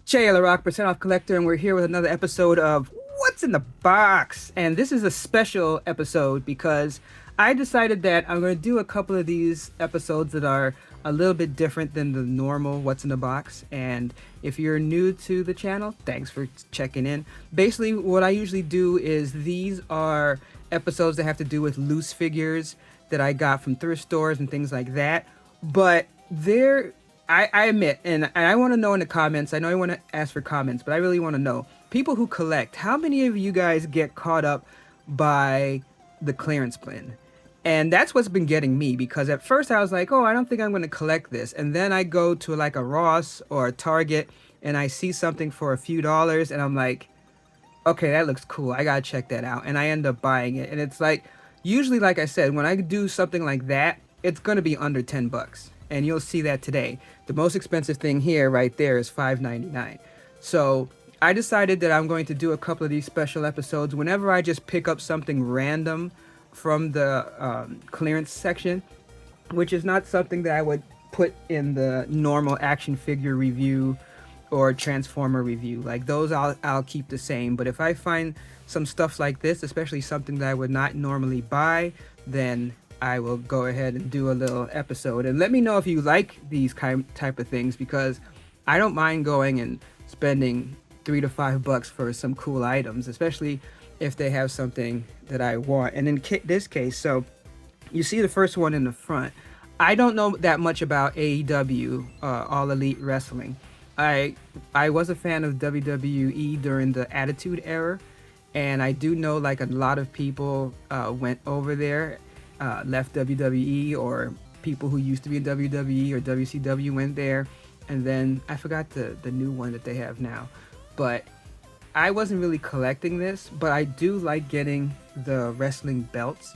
Jay the Rock Percent Off Collector, and we're here with another episode of What's in the Box. And this is a special episode because I decided that I'm going to do a couple of these episodes that are a little bit different than the normal What's in the Box. And if you're new to the channel, thanks for checking in. Basically, what I usually do is these are episodes that have to do with loose figures that I got from thrift stores and things like that. But they're I admit, and I want to know in the comments, I know I want to ask for comments, but I really want to know, people who collect, how many of you guys get caught up by the clearance bin? And that's what's been getting me, because at first I was like, oh, I don't think I'm going to collect this. And then I go to like a Ross or a Target and I see something for a few dollars and I'm like, okay, that looks cool. I gotta check that out. And I end up buying it. And it's like, usually, like I said, when I do something like that, it's gonna be under 10 bucks. And you'll see that today. The most expensive thing here right there is $5.99. So I decided that I'm going to do a couple of these special episodes whenever I just pick up something random from the clearance section, which is not something that I would put in the normal action figure review or transformer review. Like those I'll keep the same, but if I find some stuff like this, especially something that I would not normally buy, then I will go ahead and do a little episode. And let me know if you like these type of things, because I don't mind going and spending $3 to $5 for some cool items, especially if they have something that I want. And in this case, so you see the first one in the front. I don't know that much about AEW, All Elite Wrestling. I was a fan of WWE during the Attitude Era, and I do know like a lot of people went over there, left WWE, or people who used to be in WWE or WCW went there, and then I forgot the new one that they have now. But I wasn't really collecting this, but I do like getting the wrestling belts.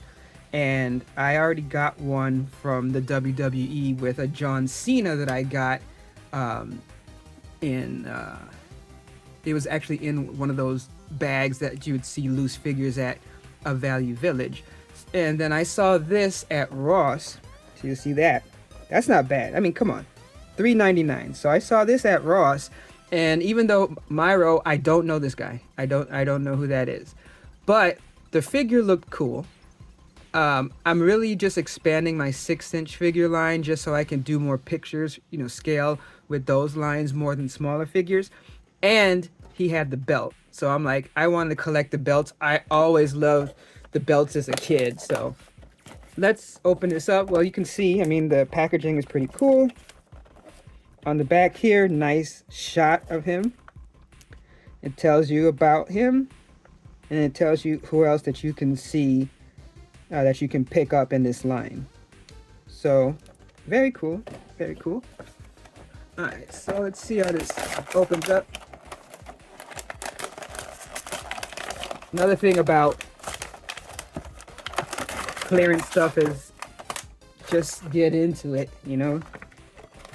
And I already got one from the WWE with a John Cena that I got it was actually in one of those bags that you would see loose figures at a Value Village. And then I saw this at Ross. So you see that. That's not bad. I mean, come on. $3.99. So I saw this at Ross, and even though Myro, I don't know this guy. I don't know who that is. But the figure looked cool. I'm really just expanding my 6-inch figure line just so I can do more pictures, scale with those lines more than smaller figures. And he had the belt. So I'm like, I wanted to collect the belts. I always loved the belts as a kid. So let's open this up. Well, you can see, I mean, the packaging is pretty cool. On the back here, nice shot of him. It tells you about him, and it tells you who else that you can see, that you can pick up in this line. So very cool, very cool. All right, so let's see how this opens up. Another thing about clearance stuff is just get into it,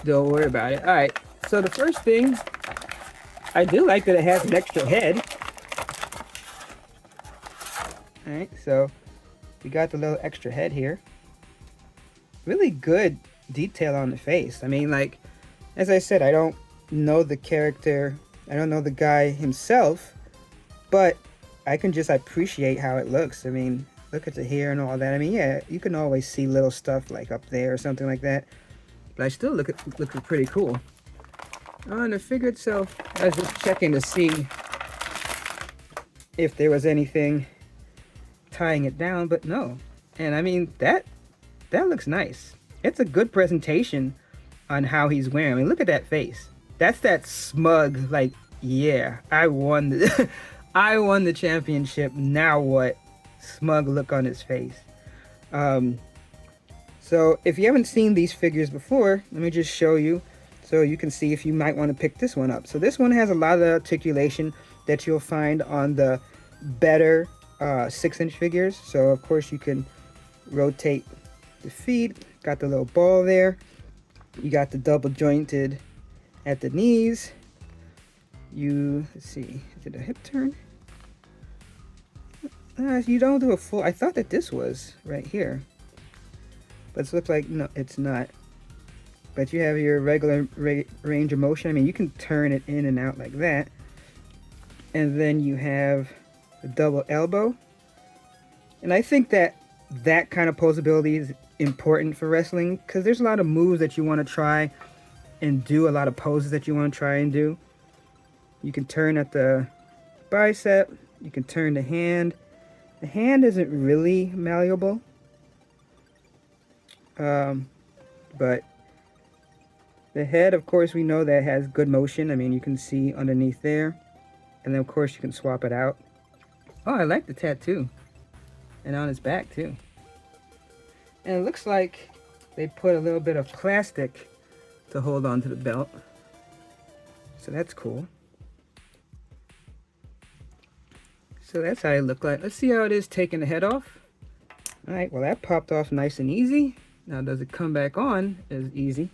don't worry about it. All right, so the first thing, I do like that it has an extra head. All right, so we got the little extra head here. Really good detail on the face. I mean, like, as I said, I don't know the character. I don't know the guy himself, but I can just appreciate how it looks. I mean, look at the hair and all that. I mean, yeah, you can always see little stuff like up there or something like that, but I still looks pretty cool. On the figure itself, I was just checking to see if there was anything tying it down, but no. And I mean, that looks nice. It's a good presentation on how he's wearing. I mean, look at that face. That's that smug, like, yeah, I won the I won the championship, now what? Smug look on his face. So if you haven't seen these figures before, let me just show you so you can see if you might want to pick this one up. So this one has a lot of articulation that you'll find on the better 6-inch figures. So of course you can rotate the feet. Got the little ball there. You got the double jointed at the knees. Let's see, is it a hip turn? You don't do a full, I thought that this was right here, but it looks like, no, it's not. but you have your regular range of motion. I mean, you can turn it in and out like that. And then you have the double elbow. And I think that that kind of posability is important for wrestling because there's a lot of moves that you want to try and do, a lot of poses that you want to try and do. You can turn at the bicep, you can turn the hand. The hand isn't really malleable, but the head, of course, we know that has good motion. I mean, you can see underneath there, and then of course you can swap it out. Oh, I like the tattoo, and on his back too. And it looks like they put a little bit of plastic to hold on to the belt, so that's cool. So that's how it looked like. Let's see how it is taking the head off. All right, well that popped off nice and easy. Now does it come back on as easy?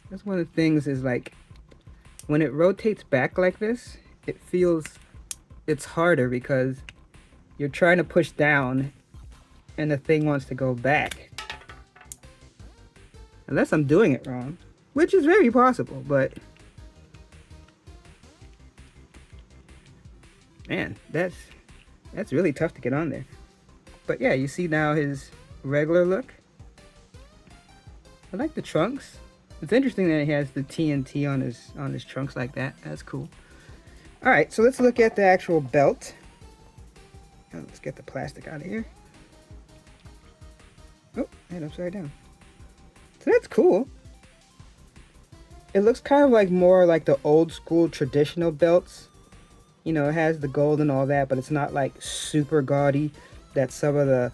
That's one of the things is like when it rotates back like this, it feels it's harder because you're trying to push down and the thing wants to go back. Unless I'm doing it wrong, which is very possible, but man, that's really tough to get on there. But yeah, you see now his regular look. I like the trunks. It's interesting that he has the TNT on his trunks like that. That's cool. All right, so let's look at the actual belt. Let's get the plastic out of here. Oh, and upside down. So that's cool. It looks kind of like more like the old school traditional belts. You know, it has the gold and all that, but it's not like super gaudy that some of the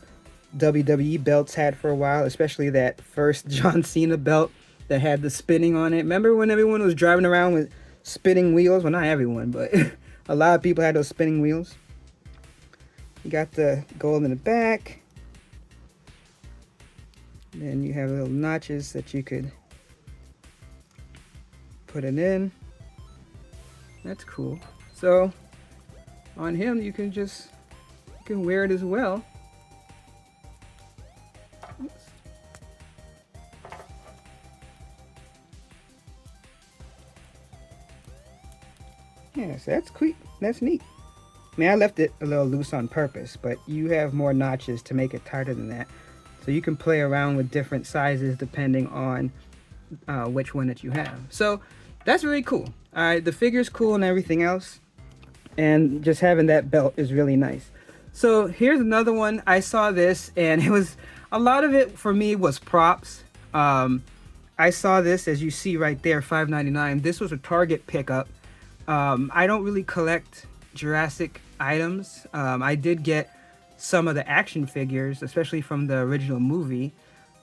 WWE belts had for a while, especially that first John Cena belt that had the spinning on it. Remember when everyone was driving around with spinning wheels? Well, not everyone, but a lot of people had those spinning wheels. You got the gold in the back. Then you have little notches that you could put it in. That's cool. So on him, you can wear it as well. Oops. Yeah, so that's quick. That's neat. I mean, I left it a little loose on purpose, but you have more notches to make it tighter than that. So you can play around with different sizes depending on which one that you have. So that's really cool. All right, the figure's cool and everything else. And just having that belt is really nice. So here's another one. I saw this and it was, a lot of it for me was props. I saw this, as you see right there, $5.99. This was a Target pickup. I don't really collect Jurassic items. I did get some of the action figures, especially from the original movie,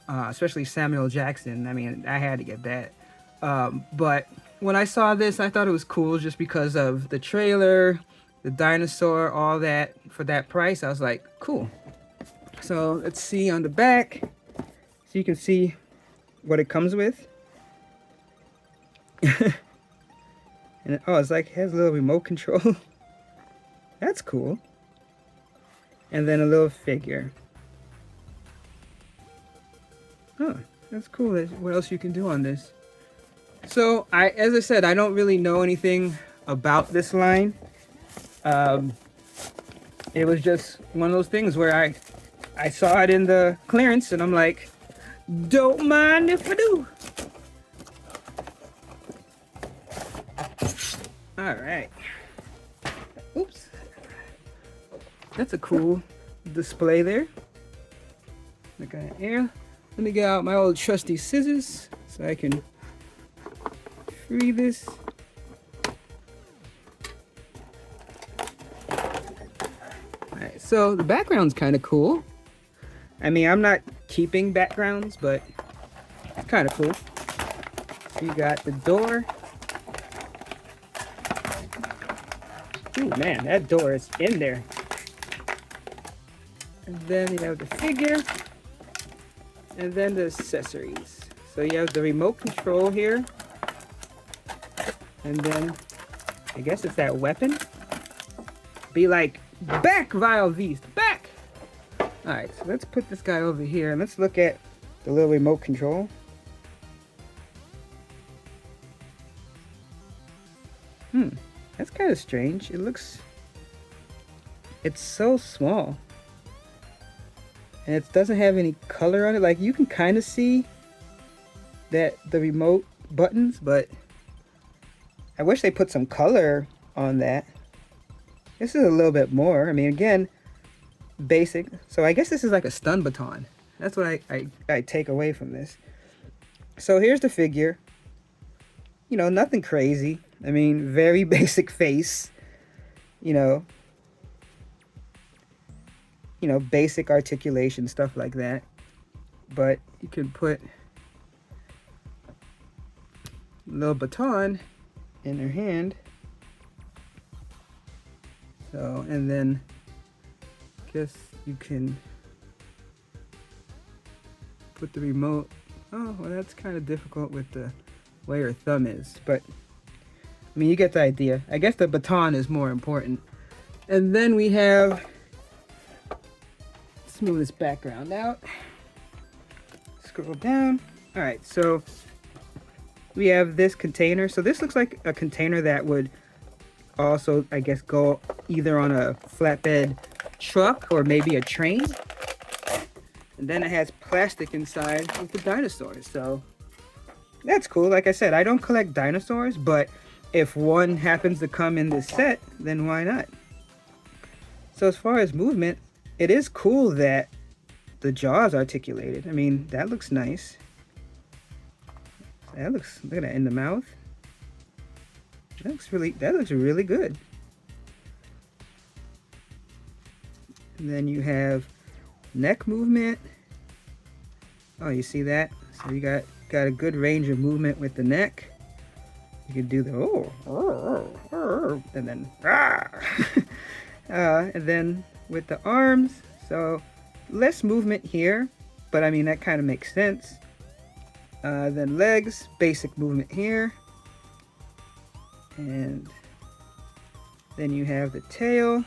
especially Samuel Jackson. I mean, I had to get that. But when I saw this, I thought it was cool just because of the trailer, the dinosaur, all that. For that price, I was like, cool. So let's see on the back. So you can see what it comes with. And oh, it's like it has a little remote control. That's cool. And then a little figure. Oh, that's cool. What else you can do on this? So as I said, I don't really know anything about this line. It was just one of those things where I saw it in the clearance and I'm like, don't mind if I do. All right. Oops. That's a cool display there. Look at here. Let me get out my old trusty scissors so I can free this. Alright, so the background's kind of cool. I mean, I'm not keeping backgrounds, but it's kind of cool. You got the door. Ooh, man, that door is in there. And then you have the figure. And then the accessories. So you have the remote control here. And then, I guess it's that weapon. Be like, back, Vile Beast, back! Alright, so let's put this guy over here. And let's look at the little remote control. That's kind of strange. It's so small. And it doesn't have any color on it. Like, you can kind of see that the remote buttons, but I wish they put some color on that. This is a little bit more. I mean, again, basic. So I guess this is like a stun baton. That's what I take away from this. So here's the figure. You know, nothing crazy. I mean, very basic face. You know, basic articulation, stuff like that. But you can put a little baton in her hand. So, and then I guess you can put the remote. Oh, well, that's kind of difficult with the way her thumb is, but I mean, you get the idea. I guess the baton is more important. And then we have, let's move this background out. Scroll down. All right, so we have this container. So this looks like a container that would also, I guess, go either on a flatbed truck or maybe a train. And then it has plastic inside with the dinosaurs. So that's cool. Like I said, I don't collect dinosaurs, but if one happens to come in this set, then why not? So as far as movement, it is cool that the jaw's articulated. I mean, that looks nice. Look at that in the mouth. That looks really good. And then you have neck movement. Oh, you see that? So you got a good range of movement with the neck. You can do the and then and then with the arms, so less movement here, but I mean that kind of makes sense. Then legs, basic movement here. And then you have the tail.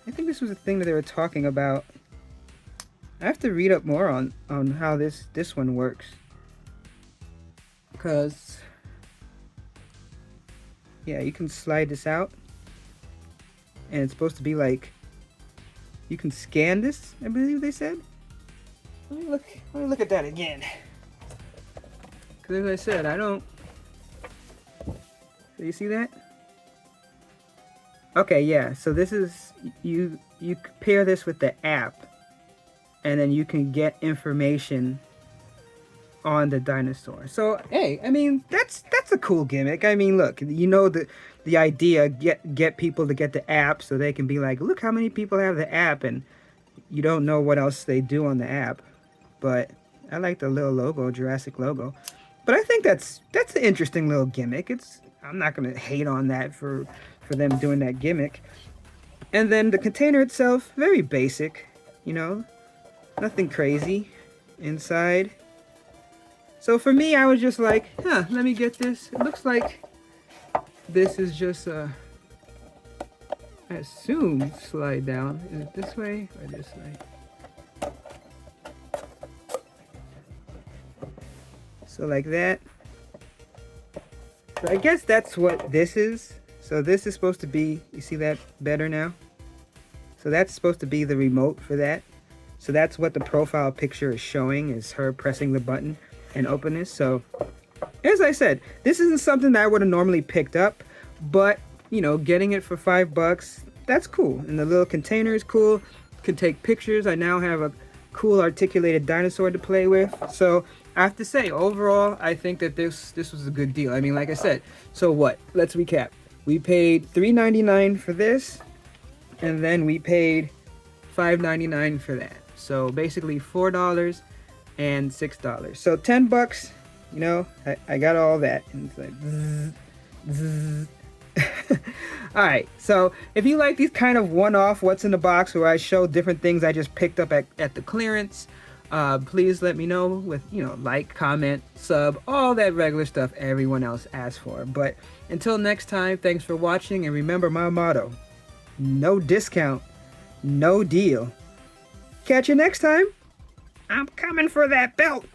I think this was a thing that they were talking about. I have to read up more on how this one works. Because, yeah, you can slide this out. And it's supposed to be like, you can scan this, I believe they said. Let me look at that again. Because as I said, I don't... Do you see that? Okay, yeah, so this is, you pair this with the app, and then you can get information on the dinosaur. So, hey, I mean, that's a cool gimmick. I mean, look, you know the idea, get people to get the app so they can be like, look how many people have the app, and you don't know what else they do on the app. But I like the little logo, Jurassic logo. But I think that's an interesting little gimmick. I'm not gonna hate on that for them doing that gimmick. And then the container itself, very basic, you know, nothing crazy inside. So for me, I was just like, let me get this. It looks like this is just I assume slide down. Is it this way or this way? So like that. So I guess that's what this is. So this is supposed to be, you see that better now? So that's supposed to be the remote for that. So that's what the profile picture is showing, is her pressing the button and open this. So as I said, this isn't something that I would have normally picked up, but you know, getting it for $5, that's cool. And the little container is cool. Can take pictures. I now have a cool articulated dinosaur to play with. So I have to say, overall, I think that this was a good deal. I mean, like I said, so what? Let's recap. We paid $3.99 for this, and then we paid $5.99 for that. So basically $4 and $6. So $10, you know, I got all that. And it's like, zzz, zzz. All right, so if you like these kind of one-off what's in the box where I show different things I just picked up at the clearance, please let me know with, you know, like, comment, sub, all that regular stuff everyone else asks for. But until next time, thanks for watching, and remember my motto, no discount, no deal. Catch you next time. I'm coming for that belt.